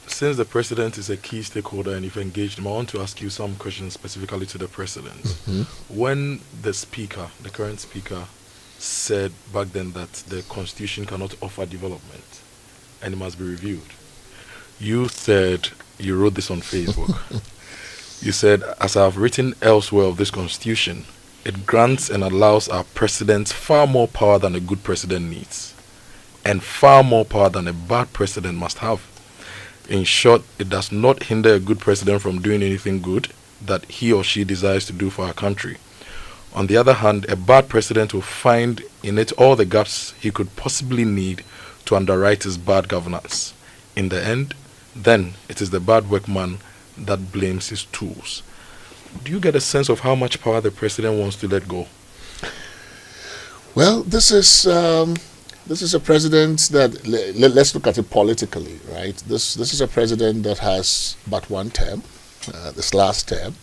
Since the president is a key stakeholder and you've engaged him, I want to ask you some questions specifically to the president. When the speaker, the current speaker, said back then that the constitution cannot offer development and it must be reviewed, you said, you wrote this on Facebook, you said, as I have written elsewhere of this constitution, it grants and allows our president far more power than a good president needs, and far more power than a bad president must have. In short, it does not hinder a good president from doing anything good that he or she desires to do for our country. On the other hand, a bad president will find in it all the gaps he could possibly need to underwrite his bad governance. In the end, then it is the bad workman that blames his tools. Do you get a sense of how much power the president wants to let go? Well, this is a president that let's look at it politically, right? This is a president that has but one term, this last term.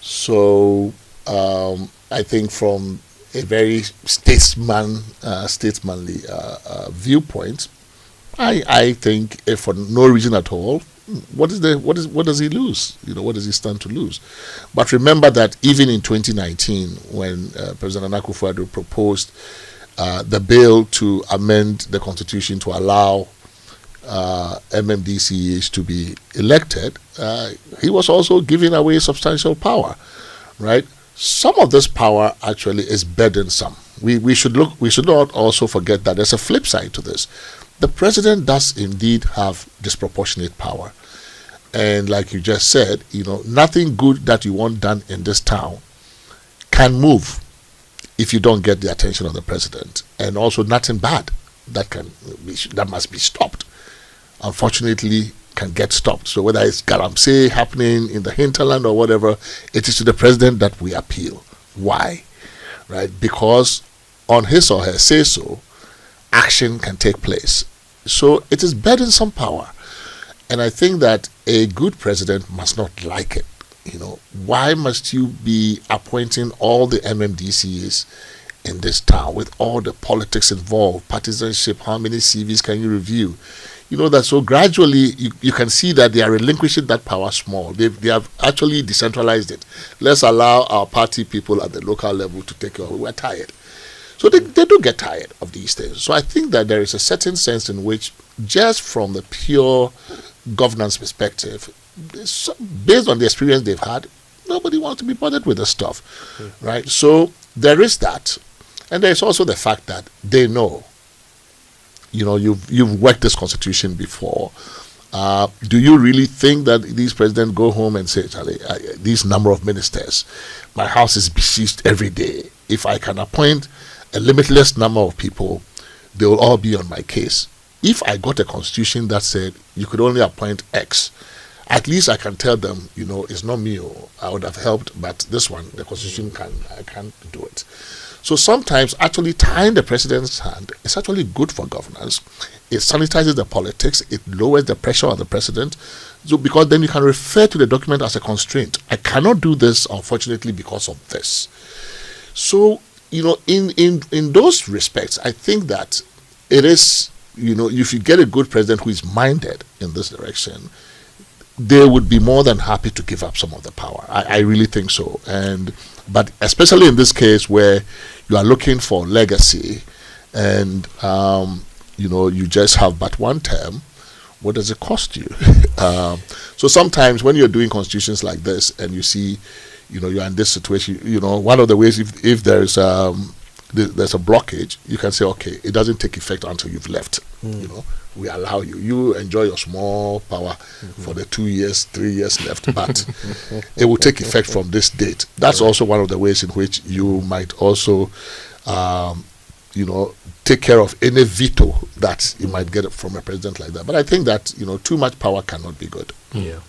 So I think from a very statesmanly viewpoint, I think if for no reason at all, what does he lose? What does he stand to lose? But remember that even in 2019, when President Akufo-Addo proposed the bill to amend the constitution to allow MMDCs to be elected, he was also giving away substantial power, right? Some of this power actually is burdensome. We should not also forget that there's a flip side to this. The president does indeed have disproportionate power, and like you just said, nothing good that you want done in this town can move if you don't get the attention of the president, and also nothing bad that must be stopped, unfortunately, can get stopped. So whether it's galamsey happening in the hinterland or whatever, it is to the president that we appeal. Why? Right? Because on his or her say-so, action can take place. So it is burdensome power, and I think that a good president must not like it. Why must you be appointing all the MMDCs in this town with all the politics involved, partisanship, how many CVs can you review? That so gradually you can see that they are relinquishing that power small. They have actually decentralized it. Let's allow our party people at the local level to take over. We're tired. So they do get tired of these things. So I think that there is a certain sense in which, just from the pure governance perspective, based on the experience they've had, nobody wants to be bothered with this stuff, right? So there is that, and there's also the fact that they know, you've worked this constitution before. Do you really think that these presidents go home and say, Charlie, these number of ministers, my house is besieged every day. If I can appoint a limitless number of people, they will all be on my case. If I got a constitution that said you could only appoint X, at least I can tell them, it's not me. I would have helped, but this one, the constitution I can't do it. So sometimes actually tying the president's hand is actually good for governance. It sanitizes the politics. It lowers the pressure on the president. So because then you can refer to the document as a constraint. I cannot do this, unfortunately, because of this. So, in those respects, I think that it is, if you get a good president who is minded in this direction, they would be more than happy to give up some of the power. I really think so. But especially in this case where you are looking for legacy and, you just have but one term, what does it cost you? So sometimes when you're doing constitutions like this and you see, you're in this situation, one of the ways, if there's a blockage, you can say, okay, it doesn't take effect until you've left. We allow you enjoy your small power for the 2 years, 3 years left, but it will take effect from this date. That's also one of the ways in which you might also take care of any veto that you might get from a president like that. But I think that too much power cannot be good. Yeah.